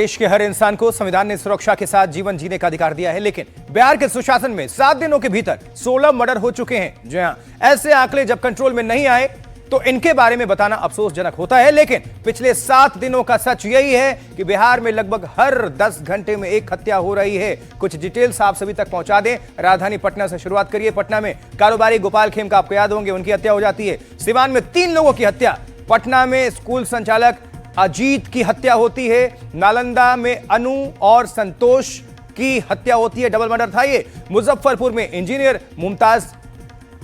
देश के हर इंसान को संविधान ने सुरक्षा के साथ जीवन जीने का अधिकार दिया है, लेकिन बिहार के सुशासन में 7 दिनों के भीतर 16 मर्डर हो चुके हैं। जी हां, ऐसे आंकड़े जब कंट्रोल में नहीं आए तो इनके बारे में बताना अफसोसजनक होता है, लेकिन पिछले 7 दिनों का सच यही है कि बिहार में लगभग हर 10 घंटे में एक हत्या हो रही है। कुछ डिटेल्स आप सभी तक पहुंचा दें। राजधानी पटना से शुरुआत करिए। पटना में कारोबारी गोपाल खेम का आपको याद होंगे, उनकी हत्या हो जाती है। सिवान में 3 लोगों की हत्या। पटना में स्कूल संचालक अजीत की हत्या होती है। नालंदा में अनु और संतोष की हत्या होती है, डबल मर्डर था ये। मुजफ्फरपुर में इंजीनियर मुमताज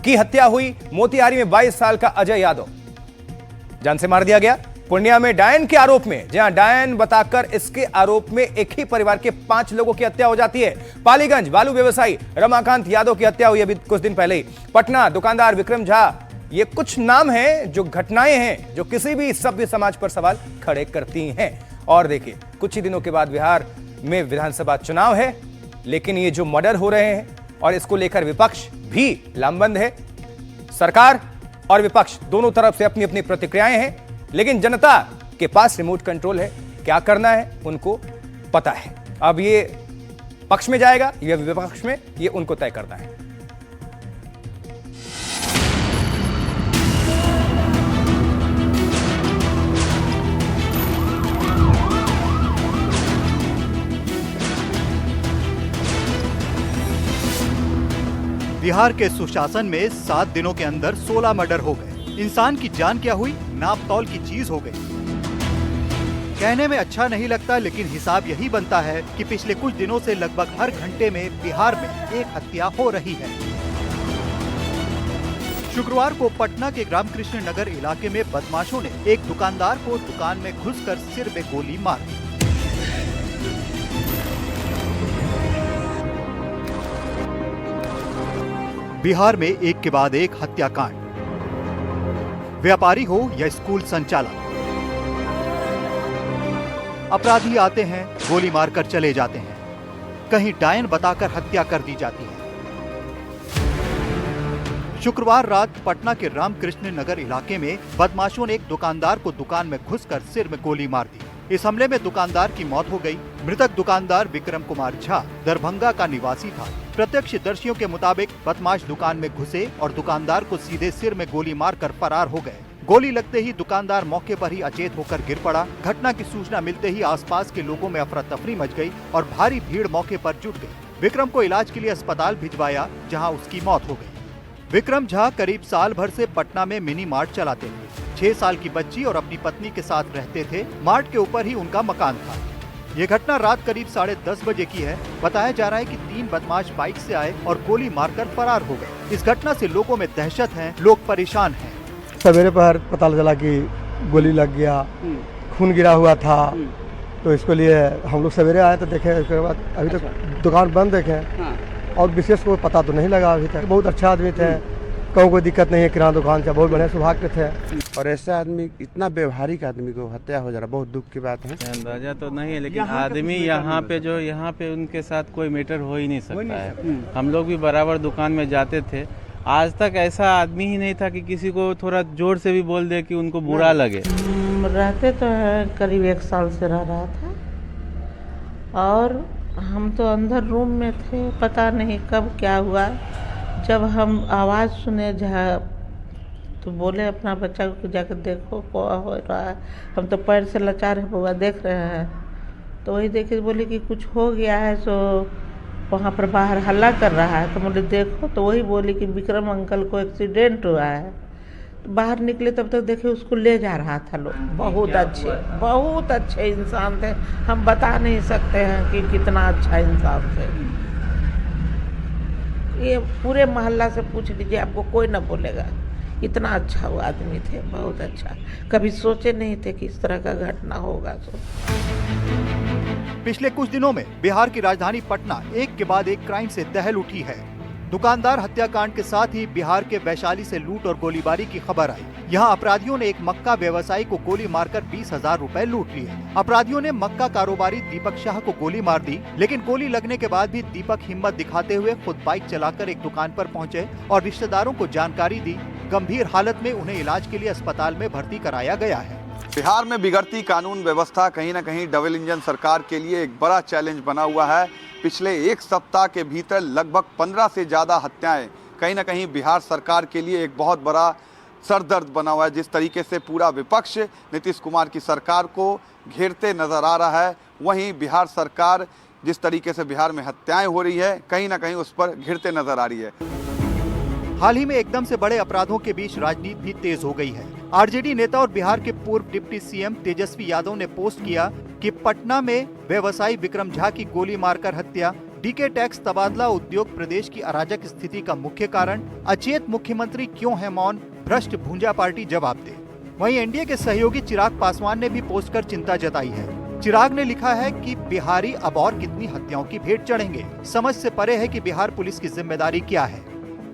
की हत्या हुई। मोतिहारी में 22 साल का अजय यादव जान से मार दिया गया। पूर्णिया में डायन के आरोप में, जहां डायन बताकर इसके आरोप में एक ही परिवार के 5 लोगों की हत्या हो जाती है। पालीगंज बालू व्यवसायी रमाकांत यादव की हत्या हुई अभी कुछ दिन पहले ही। पटना दुकानदार विक्रम झा। ये कुछ नाम हैं जो घटनाएं हैं जो किसी भी सभ्य समाज पर सवाल खड़े करती हैं। और देखिए, कुछ ही दिनों के बाद बिहार में विधानसभा चुनाव है, लेकिन ये जो मर्डर हो रहे हैं और इसको लेकर विपक्ष भी लामबंद है। सरकार और विपक्ष दोनों तरफ से अपनी अपनी प्रतिक्रियाएं हैं, लेकिन जनता के पास रिमोट कंट्रोल है। क्या करना है उनको पता है। अब ये पक्ष में जाएगा या विपक्ष में, ये उनको तय करना है। बिहार के सुशासन में 7 दिनों के अंदर 16 मर्डर हो गए। इंसान की जान क्या हुई, नापतौल की चीज हो गई। कहने में अच्छा नहीं लगता, लेकिन हिसाब यही बनता है कि पिछले कुछ दिनों से लगभग हर घंटे में बिहार में एक हत्या हो रही है। शुक्रवार को पटना के रामकृष्ण नगर इलाके में बदमाशों ने एक दुकानदार को दुकान में घुसकर सिर में गोली मार दी। बिहार में एक के बाद एक हत्याकांड। व्यापारी हो या स्कूल संचालक, अपराधी आते हैं, गोली मारकर चले जाते हैं। कहीं डायन बताकर हत्या कर दी जाती है। शुक्रवार रात पटना के रामकृष्ण नगर इलाके में बदमाशों ने एक दुकानदार को दुकान में घुसकर सिर में गोली मार दी। इस हमले में दुकानदार की मौत हो गई। मृतक दुकानदार विक्रम कुमार झा दरभंगा का निवासी था। प्रत्यक्षदर्शियों के मुताबिक बदमाश दुकान में घुसे और दुकानदार को सीधे सिर में गोली मारकर फरार हो गए। गोली लगते ही दुकानदार मौके पर ही अचेत होकर गिर पड़ा। घटना की सूचना मिलते ही आसपास के लोगों में अफरा तफरी मच गई और भारी भीड़ मौके पर जुट गई। विक्रम को इलाज के लिए अस्पताल भिजवाया, जहाँ उसकी मौत हो गई। विक्रम झा करीब साल भर से पटना में मिनी मार्ट चलाते थे। 6 साल की बच्ची और अपनी पत्नी के साथ रहते थे। मार्ट के ऊपर ही उनका मकान था। ये घटना रात करीब 10:30 बजे की है। बताया जा रहा है कि 3 बदमाश बाइक से आए और गोली मारकर फरार हो गए। इस घटना से लोगों में दहशत है, लोग परेशान हैं। सवेरे पर पता चला कि गोली लग गया, खून गिरा हुआ था, तो इसके लिए हम लोग सवेरे आए तो देखे। उसके बाद अभी तक दुकान बंद देखे और विशेष कोई पता तो नहीं लगा अभी तक। बहुत अच्छा आदमी थे, कहूँ कोई दिक्कत नहीं है। किराना दुकान से बहुत बढ़िया स्वभाव के थे। और ऐसे आदमी, इतना व्यवहारिक आदमी को हत्या हो जा रहा, बहुत दुख की बात है। अंदाजा तो नहीं है, लेकिन आदमी यहाँ पे उनके साथ कोई मैटर हो ही नहीं सकता है। हम लोग भी बराबर दुकान में जाते थे। आज तक ऐसा आदमी ही नहीं था कि किसी को थोड़ा जोर से भी बोल दे कि उनको बुरा लगे। रहते तो करीब 1 साल से रह रहा था और हम तो अंदर रूम में थे। पता नहीं कब क्या हुआ। जब हम आवाज़ सुने जहाँ, तो बोले अपना बच्चा को जाकर देखो क्या हो रहा है। हम तो पैर से लाचार है, बुआ देख रहे हैं। तो वही देखे बोले कि कुछ हो गया है, सो वहाँ पर बाहर हल्ला कर रहा है। तो बोले देखो, तो वही बोले कि विक्रम अंकल को एक्सीडेंट हुआ है। तो बाहर निकले तब तक देखे उसको ले जा रहा था लोग। बहुत अच्छे इंसान थे। हम बता नहीं सकते हैं कि कितना अच्छा इंसान थे। ये पूरे मोहल्ला से पूछ लीजिए, आपको कोई ना बोलेगा। इतना अच्छा वो आदमी थे, बहुत अच्छा। कभी सोचे नहीं थे कि इस तरह का घटना होगा। पिछले कुछ दिनों में बिहार की राजधानी पटना एक के बाद एक क्राइम से दहल उठी है। दुकानदार हत्याकांड के साथ ही बिहार के वैशाली से लूट और गोलीबारी की खबर आई। यहाँ अपराधियों ने एक मक्का व्यवसायी को गोली मारकर 20,000 रुपए लूट लिए। अपराधियों ने मक्का कारोबारी दीपक शाह को गोली मार दी, लेकिन गोली लगने के बाद भी दीपक हिम्मत दिखाते हुए खुद बाइक चलाकर एक दुकान पर पहुंचे और रिश्तेदारों को जानकारी दी। गंभीर हालत में उन्हें इलाज के लिए अस्पताल में भर्ती कराया गया है। बिहार में बिगड़ती कानून व्यवस्था कहीं ना कहीं डबल इंजन सरकार के लिए एक बड़ा चैलेंज बना हुआ है। पिछले एक सप्ताह के भीतर लगभग 15 से ज़्यादा हत्याएं कहीं ना कहीं बिहार सरकार के लिए एक बहुत बड़ा सरदर्द बना हुआ है। जिस तरीके से पूरा विपक्ष नीतीश कुमार की सरकार को घेरते नजर आ रहा है, वहीं बिहार सरकार जिस तरीके से बिहार में हत्याएं हो रही है कहीं ना कहीं उस पर घिरते नजर आ रही है। हाल ही में एकदम से बड़े अपराधों के बीच राजनीति भी तेज हो गई है। आरजेडी नेता और बिहार के पूर्व डिप्टी सीएम तेजस्वी यादव ने पोस्ट किया कि पटना में व्यवसायी विक्रम झा की गोली मारकर हत्या, डीके टैक्स तबादला उद्योग प्रदेश की अराजक स्थिति का मुख्य कारण, अचेत मुख्यमंत्री क्यों है मौन, भ्रष्ट भूंजा पार्टी जवाब दे। वहीं एनडीए के सहयोगी चिराग पासवान ने भी पोस्ट कर चिंता जताई है। चिराग ने लिखा है कि बिहारी अब और कितनी हत्याओं की भेंट चढ़ेंगे, समझ से परे है कि बिहार पुलिस की जिम्मेदारी क्या है।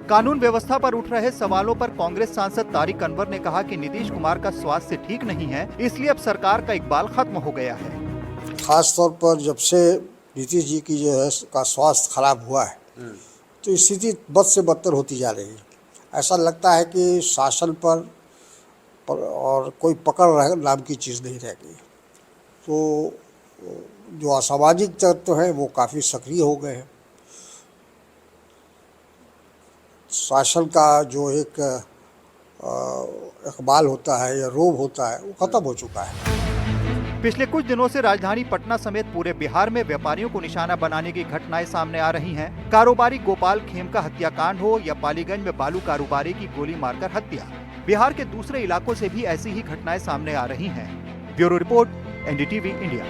कानून व्यवस्था पर उठ रहे सवालों पर कांग्रेस सांसद तारिक अनवर ने कहा कि नीतीश कुमार का स्वास्थ्य ठीक नहीं है, इसलिए अब सरकार का इकबाल खत्म हो गया है। खास तौर पर जब से नीतीश जी की जो है का स्वास्थ्य खराब हुआ है तो स्थिति बद से बदतर होती जा रही है। ऐसा लगता है कि शासन पर और कोई पकड़ नाम की चीज़ नहीं रह गई। तो जो असामाजिक तत्व हैं वो काफ़ी सक्रिय हो गए हैं। शासन का जो एक इकबाल होता है या रोब होता है वो खत्म हो चुका है। पिछले कुछ दिनों से राजधानी पटना समेत पूरे बिहार में व्यापारियों को निशाना बनाने की घटनाएं सामने आ रही हैं। कारोबारी गोपाल खेम का हत्याकांड हो या पालीगंज में बालू कारोबारी की गोली मारकर हत्या, बिहार के दूसरे इलाकों से भी ऐसी ही घटनाएं सामने आ रही हैं। Bureau report, NDTV India.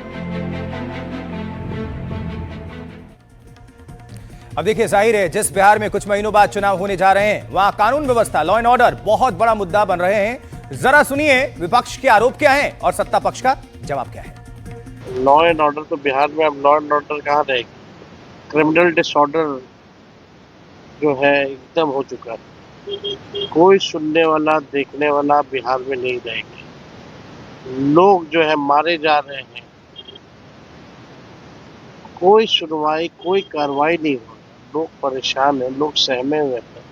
अब देखिए, जाहिर है जिस बिहार में कुछ महीनों बाद चुनाव होने जा रहे हैं वहां कानून व्यवस्था, लॉ एंड ऑर्डर बहुत बड़ा मुद्दा बन रहे हैं। जरा सुनिए विपक्ष के आरोप क्या हैं और सत्ता पक्ष का जवाब क्या है। लॉ एंड ऑर्डर तो बिहार में अब लॉ एंड ऑर्डर कहाँ रहेगी। क्रिमिनल डिसऑर्डर जो है एकदम हो चुका है। कोई सुनने वाला देखने वाला बिहार में नहीं रहेगा। लोग जो है मारे जा रहे हैं, कोई सुनवाई कोई कार्रवाई नहीं हो। लोग परेशान हैं, लोग सहमे हुए हैं।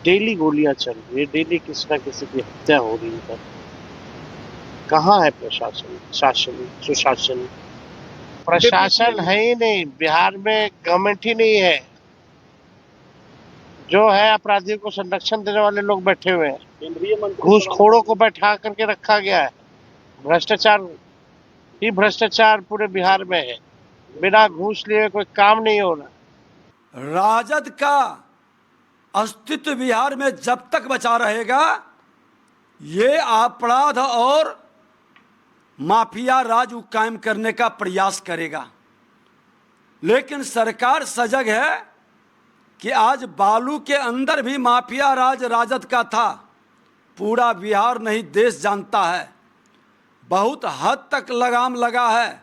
डेली गोलियां चल रही है, डेली किसी न किसी की हत्या हो रही है। कहाँ है प्रशासन, शासन, सुशासन? प्रशासन है ही नहीं बिहार में, गवर्नमेंट ही नहीं है। जो है अपराधियों को संरक्षण देने वाले लोग बैठे हुए हैं। घूसखोरों को बैठा करके रखा गया है। भ्रष्टाचार ही भ्रष्टाचार पूरे बिहार में है। बिना घूस लिए कोई काम नहीं हो रहा। राजद का अस्तित्व बिहार में जब तक बचा रहेगा, ये अपराध और माफिया राज कायम करने का प्रयास करेगा। लेकिन सरकार सजग है कि आज बालू के अंदर भी माफिया राज राजद का था। पूरा बिहार नहीं देश जानता है। बहुत हद तक लगाम लगा है।